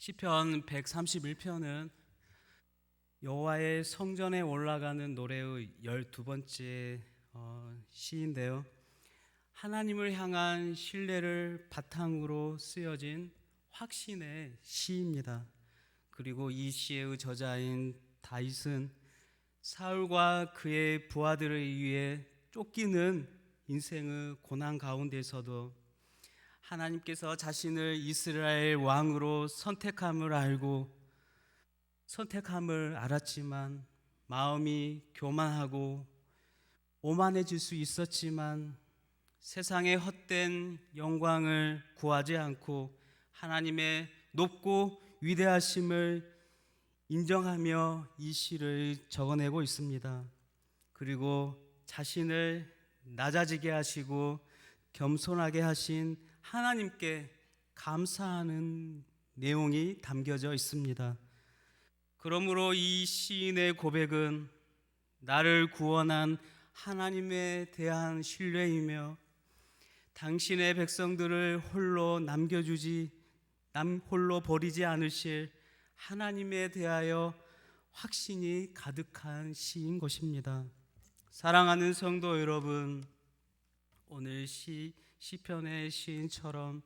시편 131편은 여호와의 성전에 올라가는 노래의 12번째 시인데요. 하나님을 향한 신뢰를 바탕으로 쓰여진 확신의 시입니다. 그리고 이 시의 저자인 다윗은 사울과 그의 부하들을 위해 쫓기는 인생의 고난 가운데서도 하나님께서 자신을 이스라엘 왕으로 선택함을 알았지만 마음이 교만하고 오만해질 수 있었지만 세상의 헛된 영광을 구하지 않고 하나님의 높고 위대하심을 인정하며 이 시를 적어내고 있습니다. 그리고 자신을 낮아지게 하시고 겸손하게 하신 하나님께 감사하는 내용이 담겨져 있습니다. 그러므로 이 시인의 고백은 나를 구원한 하나님에 대한 신뢰이며 당신의 백성들을 홀로 버리지 않으실 하나님에 대하여 확신이 가득한 시인 것입니다. 사랑하는 성도 여러분, 오늘 시편의 시인처럼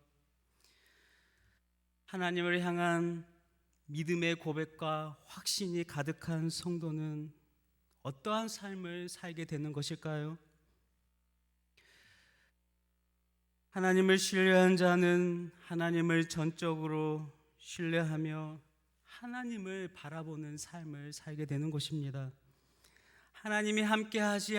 하나님을 향한 믿음의 고백과 확신이 가득한 성도는 어떠한 삶을 살게 되는 것일까요? 하나님을 신뢰한 자는 하나님을 전적으로 신뢰하며 하나님을 바라보는 삶을 살게 되는 것입니다. 하나님이 함께하지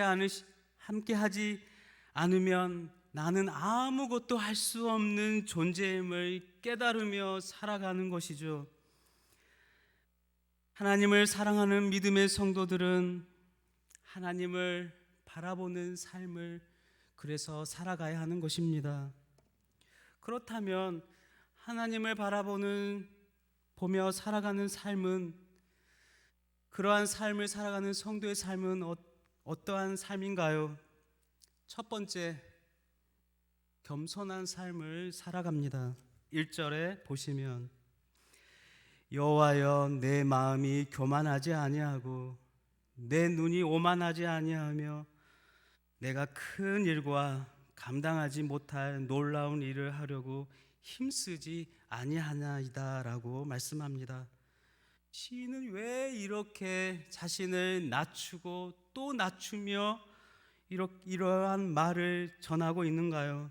않으면 나는 아무것도 할 수 없는 존재임을 깨달으며 살아가는 것이죠. 하나님을 사랑하는 믿음의 성도들은 하나님을 바라보는 삶을 그래서 살아가야 하는 것입니다. 그렇다면 하나님을 보며 살아가는 삶은, 그러한 삶을 살아가는 성도의 삶은 어떠한 삶인가요? 첫 번째, 겸손한 삶을 살아갑니다. 1절에 보시면 여호와여, 내 마음이 교만하지 아니하고 내 눈이 오만하지 아니하며 내가 큰 일과 감당하지 못할 놀라운 일을 하려고 힘쓰지 아니하나이다 라고 말씀합니다. 시인은 왜 이렇게 자신을 낮추고 또 낮추며 이러한 말을 전하고 있는가요?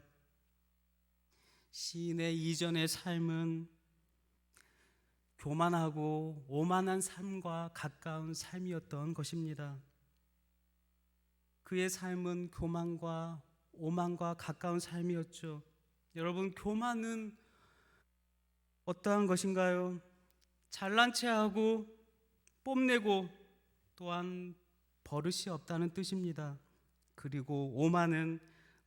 시인의 이전의 삶은 교만하고 오만한 삶과 가까운 삶이었던 것입니다. 그의 삶은 교만과 오만과 가까운 삶이었죠. 여러분, 교만은 어떠한 것인가요? 잘난 체하고 뽐내고 또한 버릇이 없다는 뜻입니다. 그리고 오만은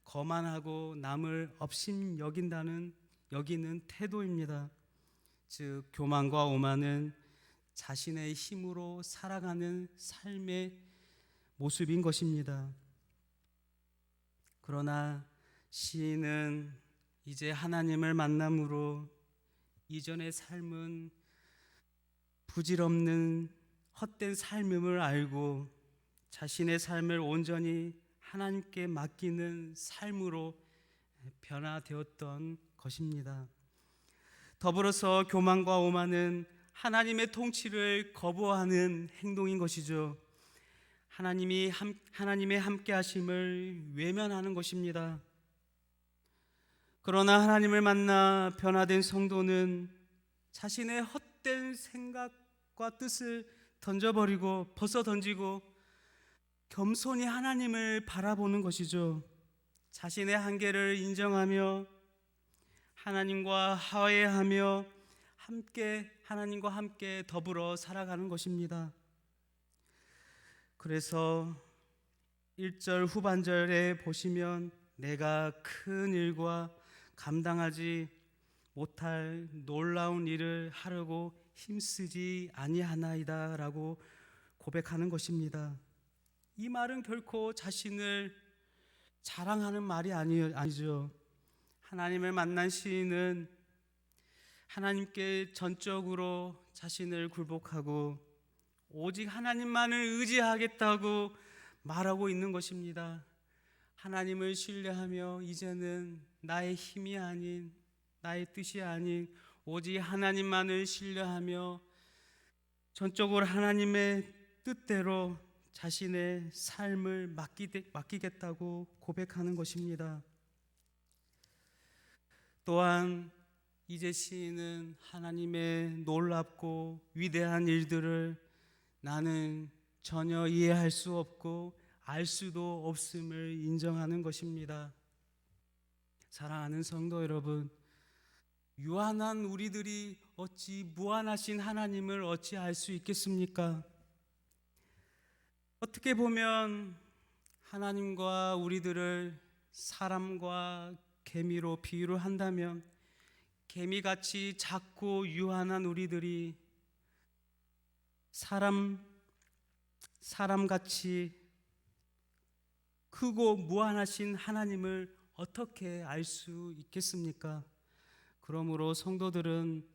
거만하고 남을 업신 여기는 태도입니다. 즉, 교만과 오만은 자신의 힘으로 살아가는 삶의 모습인 것입니다. 그러나 시인은 이제 하나님을 만남으로 이전의 삶은 부질없는 헛된 삶임을 알고 자신의 삶을 온전히 하나님께 맡기는 삶으로 변화되었던 것입니다. 더불어서 교만과 오만은 하나님의 통치를 거부하는 행동인 것이죠. 하나님의 함께 하심을 외면하는 것입니다. 그러나 하나님을 만나 변화된 성도는 자신의 헛된 생각과 뜻을 벗어 던지고 겸손히 하나님을 바라보는 것이죠. 자신의 한계를 인정하며 하나님과 화해하며 하나님과 함께 더불어 살아가는 것입니다. 그래서 1절 후반절에 보시면 내가 큰 일과 감당하지 못할 놀라운 일을 하려고 힘쓰지 아니하나이다 라고 고백하는 것입니다. 이 말은 결코 자신을 자랑하는 말이 아니죠. 하나님을 만난 시인은 하나님께 전적으로 자신을 굴복하고 오직 하나님만을 의지하겠다고 말하고 있는 것입니다. 하나님을 신뢰하며 이제는 나의 힘이 아닌, 나의 뜻이 아닌 오직 하나님만을 신뢰하며 전적으로 하나님의 뜻대로 자신의 삶을 맡기겠다고 고백하는 것입니다. 또한 이제 시인은 하나님의 놀랍고 위대한 일들을 나는 전혀 이해할 수 없고 알 수도 없음을 인정하는 것입니다. 사랑하는 성도 여러분, 유한한 우리들이 어찌 무한하신 하나님을 어찌 알 수 있겠습니까? 어떻게 보면 하나님과 우리들을 사람과 개미로 비유를 한다면 개미같이 작고 유한한 우리들이 사람같이 크고 무한하신 하나님을 어떻게 알 수 있겠습니까? 그러므로 성도들은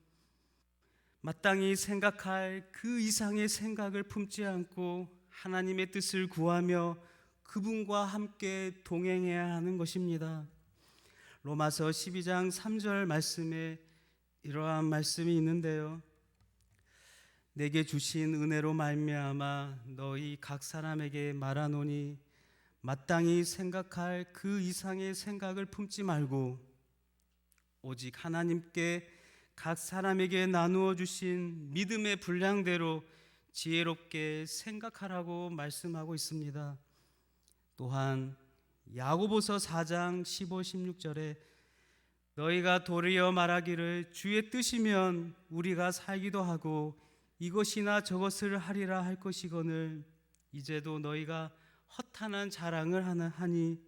마땅히 생각할 그 이상의 생각을 품지 않고 하나님의 뜻을 구하며 그분과 함께 동행해야 하는 것입니다. 로마서 12장 3절 말씀에 이러한 말씀이 있는데요. 내게 주신 은혜로 말미암아 너희 각 사람에게 말하노니 마땅히 생각할 그 이상의 생각을 품지 말고 오직 하나님께 각 사람에게 나누어 주신 믿음의 분량대로 지혜롭게 생각하라고 말씀하고 있습니다. 또한 야고보서 4장 15, 16절에 너희가 도리어 말하기를 주의 뜻이면 우리가 살기도 하고 이것이나 저것을 하리라 할 것이거늘 이제도 너희가 허탄한 자랑을 하니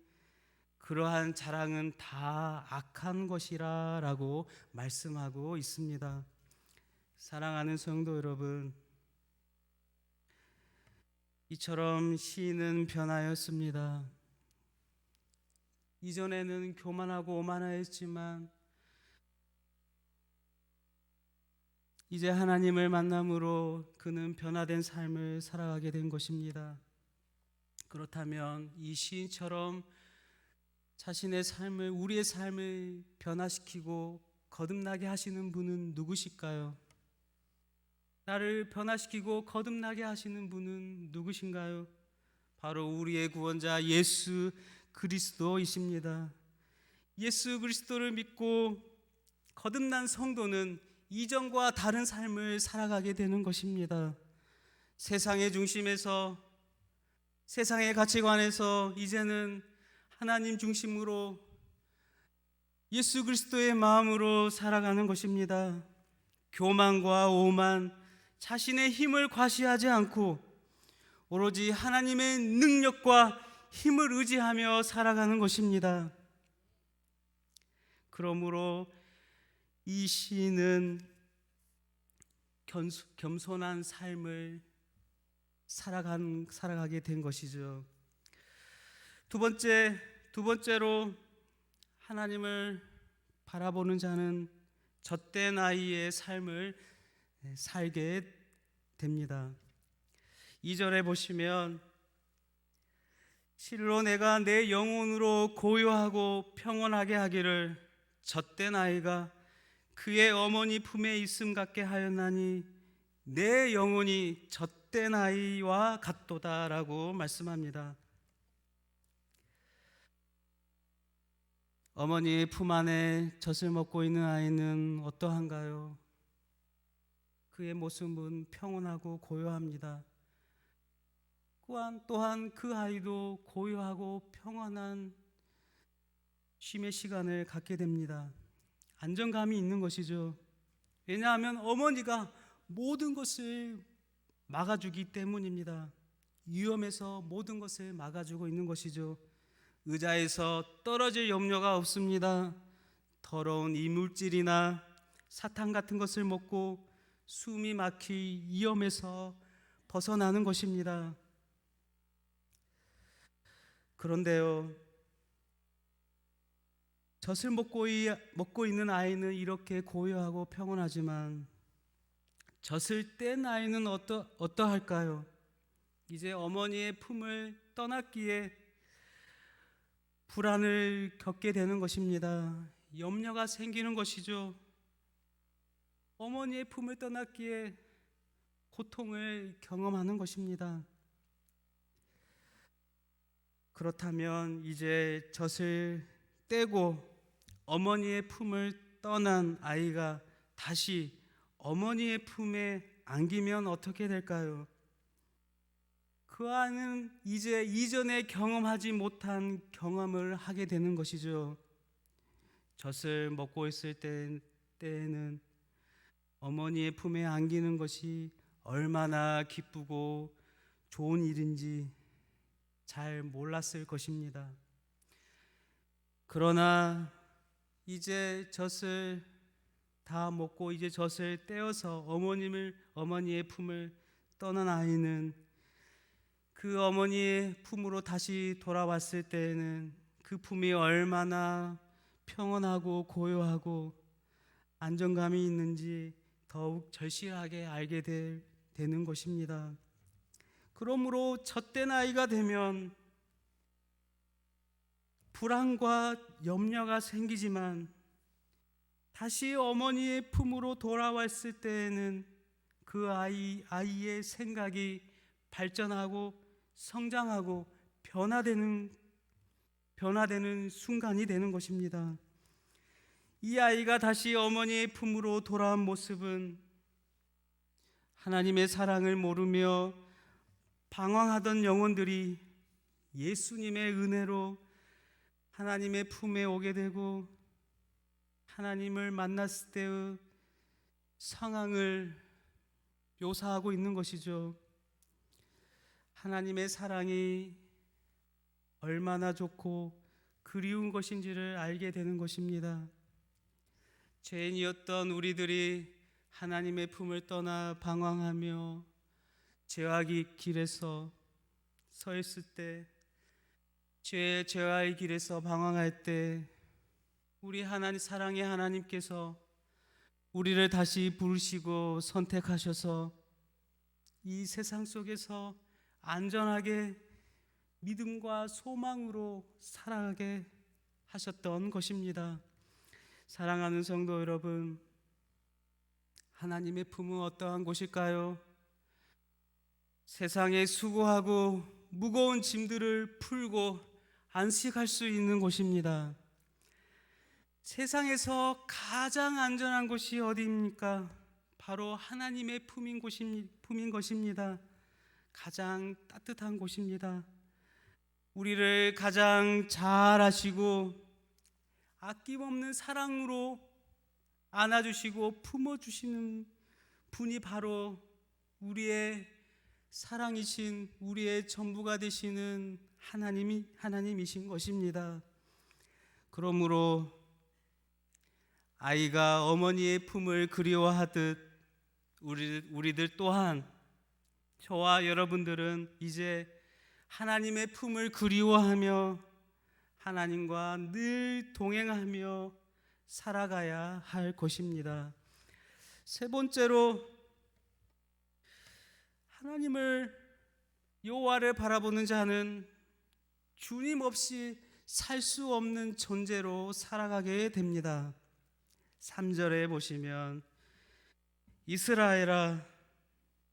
그러한 자랑은 다 악한 것이라 라고 말씀하고 있습니다. 사랑하는 성도 여러분, 이처럼 시인은 변하였습니다. 이전에는 교만하고 오만하였지만 이제 하나님을 만남으로 그는 변화된 삶을 살아가게 된 것입니다. 그렇다면 이 시인처럼 자신의 삶을, 우리의 삶을 변화시키고 거듭나게 하시는 분은 누구실까요? 나를 변화시키고 거듭나게 하시는 분은 누구신가요? 바로 우리의 구원자 예수 그리스도이십니다. 예수 그리스도를 믿고 거듭난 성도는 이전과 다른 삶을 살아가게 되는 것입니다. 세상의 중심에서, 세상의 가치관에서 이제는 하나님 중심으로 예수 그리스도의 마음으로 살아가는 것입니다. 교만과 오만, 자신의 힘을 과시하지 않고 오로지 하나님의 능력과 힘을 의지하며 살아가는 것입니다. 그러므로 이 시인은 겸손한 삶을 살아가게 된 것이죠. 두 번째로 하나님을 바라보는 자는 젖된 아이의 삶을 살게 됩니다. 2절에 보시면 실로 내가 내 영혼으로 고요하고 평온하게 하기를 젖된 아이가 그의 어머니 품에 있음 같게 하였나니 내 영혼이 젖된 아이와 같도다 라고 말씀합니다. 어머니의 품 안에 젖을 먹고 있는 아이는 어떠한가요? 그의 모습은 평온하고 고요합니다. 또한 그 아이도 고요하고 평안한 쉼의 시간을 갖게 됩니다. 안정감이 있는 것이죠. 왜냐하면 어머니가 모든 것을 막아주기 때문입니다. 위험에서 모든 것을 막아주고 있는 것이죠. 의자에서 떨어질 염려가 없습니다. 더러운 이물질이나 사탕 같은 것을 먹고 숨이 막힐 위험에서 벗어나는 것입니다. 그런데요, 젖을 먹고 있는 아이는 이렇게 고요하고 평온하지만 젖을 뗀 아이는 어떠할까요? 이제 어머니의 품을 떠났기에 불안을 겪게 되는 것입니다. 염려가 생기는 것이죠. 어머니의 품을 떠났기에 고통을 경험하는 것입니다. 그렇다면 이제 젖을 떼고 어머니의 품을 떠난 아이가 다시 어머니의 품에 안기면 어떻게 될까요? 그 아이는 이제 이전에 경험하지 못한 경험을 하게 되는 것이죠. 젖을 먹고 있을 때에는 어머니의 품에 안기는 것이 얼마나 기쁘고 좋은 일인지 잘 몰랐을 것입니다. 그러나 이제 젖을 다 먹고 이제 젖을 떼어서 어머니의 품을 떠난 아이는 그 어머니의 품으로 다시 돌아왔을 때에는 그 품이 얼마나 평온하고 고요하고 안정감이 있는지 더욱 절실하게 알게 되는 것입니다. 그러므로 젖된 아이가 되면 불안과 염려가 생기지만 다시 어머니의 품으로 돌아왔을 때에는 그 아이의 생각이 발전하고 성장하고 변화되는 순간이 되는 것입니다. 이 아이가 다시 어머니의 품으로 돌아온 모습은 하나님의 사랑을 모르며 방황하던 영혼들이 예수님의 은혜로 하나님의 품에 오게 되고 하나님을 만났을 때의 상황을 묘사하고 있는 것이죠. 하나님의 사랑이 얼마나 좋고 그리운 것인지를 알게 되는 것입니다. 죄인이었던 우리들이 하나님의 품을 떠나 방황하며 죄악의 길에서 서 있을 때, 죄와의 길에서 방황할 때 우리 사랑의 하나님께서 우리를 다시 부르시고 선택하셔서 이 세상 속에서 안전하게 믿음과 소망으로 살아가게 하셨던 것입니다. 사랑하는 성도 여러분, 하나님의 품은 어떠한 곳일까요? 세상에 수고하고 무거운 짐들을 풀고 안식할 수 있는 곳입니다. 세상에서 가장 안전한 곳이 어디입니까? 바로 하나님의 품인 것입니다. 가장 따뜻한 곳입니다. 우리를 가장 잘 아시고 아낌없는 사랑으로 안아주시고 품어주시는 분이 바로 우리의 사랑이신, 우리의 전부가 되시는 하나님이신 것입니다. 그러므로 아이가 어머니의 품을 그리워하듯 우리들 또한, 저와 여러분들은 이제 하나님의 품을 그리워하며 하나님과 늘 동행하며 살아가야 할 것입니다. 세 번째로, 하나님을, 여호와를 바라보는 자는 주님 없이 살 수 없는 존재로 살아가게 됩니다. 3절에 보시면 이스라엘아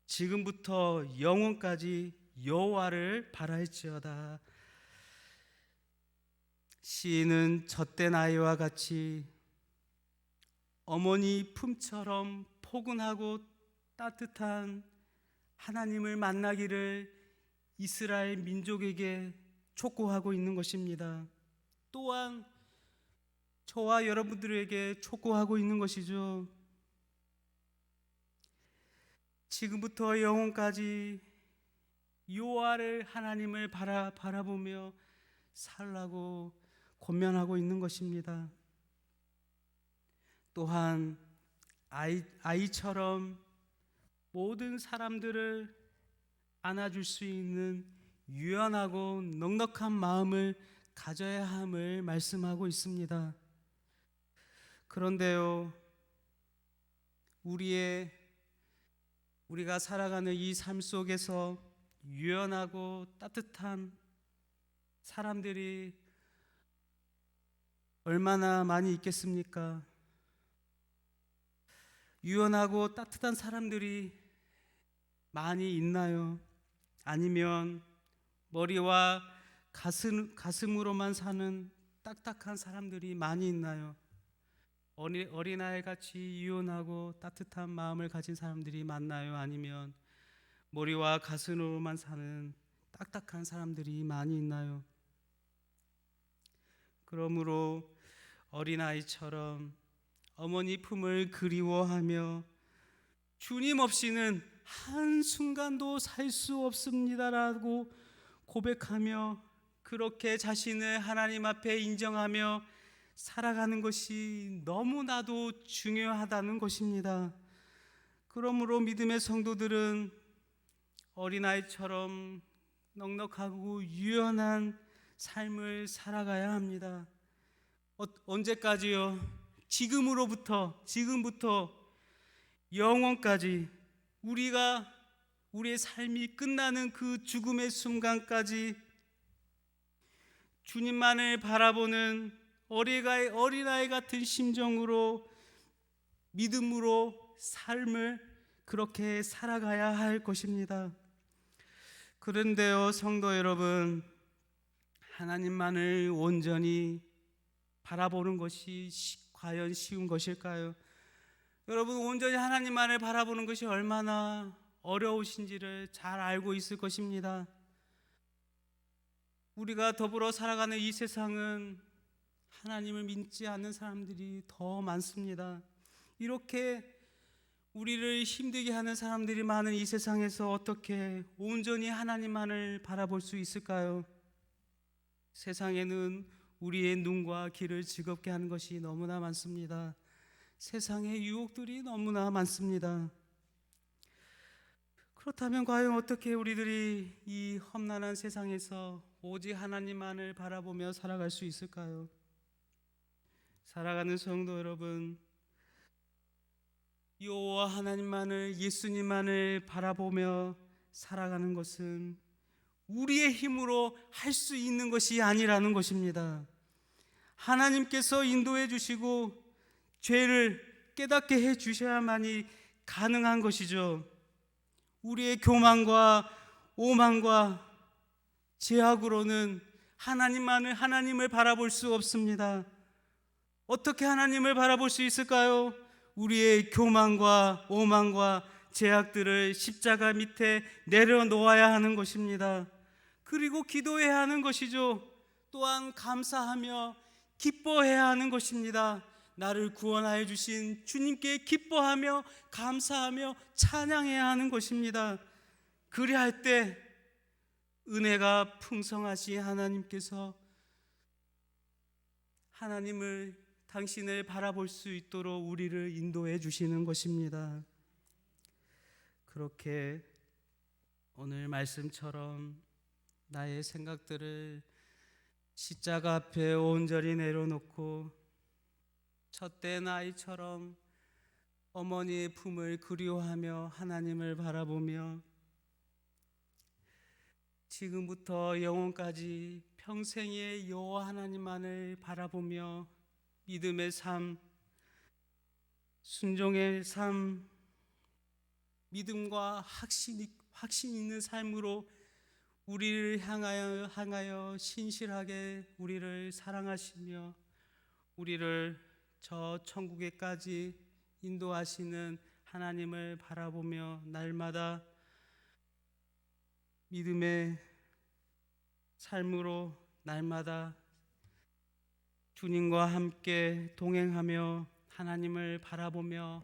지금부터 영원까지 여호와를 바랄지어다. 시인은 젖된 아이와 같이 어머니 품처럼 포근하고 따뜻한 하나님을 만나기를 이스라엘 민족에게 촉구하고 있는 것입니다. 또한 저와 여러분들에게 촉구하고 있는 것이죠. 지금부터 영원까지 여호와를, 하나님을 바라보며 살라고 권면하고 있는 것입니다. 또한 아이처럼 모든 사람들을 안아줄 수 있는 유연하고 넉넉한 마음을 가져야 함을 말씀하고 있습니다. 그런데요, 우리가 살아가는 이 삶 속에서 유연하고 따뜻한 사람들이 얼마나 많이 있겠습니까? 유연하고 따뜻한 사람들이 많이 있나요? 아니면 머리와 가슴으로만 사는 딱딱한 사람들이 많이 있나요? 어린아이 같이 유연하고 따뜻한 마음을 가진 사람들이 많나요? 아니면 머리와 가슴으로만 사는 딱딱한 사람들이 많이 있나요? 그러므로 어린아이처럼 어머니 품을 그리워하며 주님 없이는 한순간도 살 수 없습니다라고 고백하며 그렇게 자신을 하나님 앞에 인정하며 살아가는 것이 너무나도 중요하다는 것입니다. 그러므로 믿음의 성도들은 어린아이처럼 넉넉하고 유연한 삶을 살아가야 합니다. 언제까지요? 지금부터 영원까지, 우리의 삶이 끝나는 그 죽음의 순간까지 주님만을 바라보는 어린아이 같은 심정으로 믿음으로 삶을 그렇게 살아가야 할 것입니다. 그런데요, 성도 여러분, 하나님만을 온전히 바라보는 것이 과연 쉬운 것일까요? 여러분, 온전히 하나님만을 바라보는 것이 얼마나 어려우신지를 잘 알고 있을 것입니다. 우리가 더불어 살아가는 이 세상은 하나님을 믿지 않는 사람들이 더 많습니다. 이렇게 우리를 힘들게 하는 사람들이 많은 이 세상에서 어떻게 온전히 하나님만을 바라볼 수 있을까요? 세상에는 우리의 눈과 귀를 즐겁게 하는 것이 너무나 많습니다. 세상의 유혹들이 너무나 많습니다. 그렇다면 과연 어떻게 우리들이 이 험난한 세상에서 오직 하나님만을 바라보며 살아갈 수 있을까요? 살아가는 성도 여러분, 여호와 하나님만을, 예수님만을 바라보며 살아가는 것은 우리의 힘으로 할 수 있는 것이 아니라는 것입니다. 하나님께서 인도해 주시고 죄를 깨닫게 해 주셔야만이 가능한 것이죠. 우리의 교만과 오만과 죄악으로는 하나님을 바라볼 수 없습니다. 어떻게 하나님을 바라볼 수 있을까요? 우리의 교만과 오만과 죄악들을 십자가 밑에 내려놓아야 하는 것입니다. 그리고 기도해야 하는 것이죠. 또한 감사하며 기뻐해야 하는 것입니다. 나를 구원하여 주신 주님께 기뻐하며 감사하며 찬양해야 하는 것입니다. 그리할 때 은혜가 풍성하신 하나님께서 당신을 바라볼 수 있도록 우리를 인도해 주시는 것입니다. 그렇게 오늘 말씀처럼 나의 생각들을 십자가 앞에 온전히 내려놓고 젖된 아이처럼 어머니의 품을 그리워하며 하나님을 바라보며 지금부터 영원까지 평생의 여호와 하나님만을 바라보며 믿음의 삶, 순종의 삶, 믿음과 확신 있는 삶으로 우리를 향하여 신실하게 우리를 사랑하시며 우리를 저 천국에까지 인도하시는 하나님을 바라보며 날마다 믿음의 삶으로 날마다 주님과 함께 동행하며 하나님을 바라보며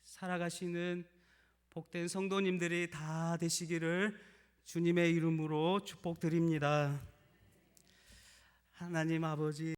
살아가시는 복된 성도님들이 다 되시기를 주님의 이름으로 축복드립니다. 하나님 아버지,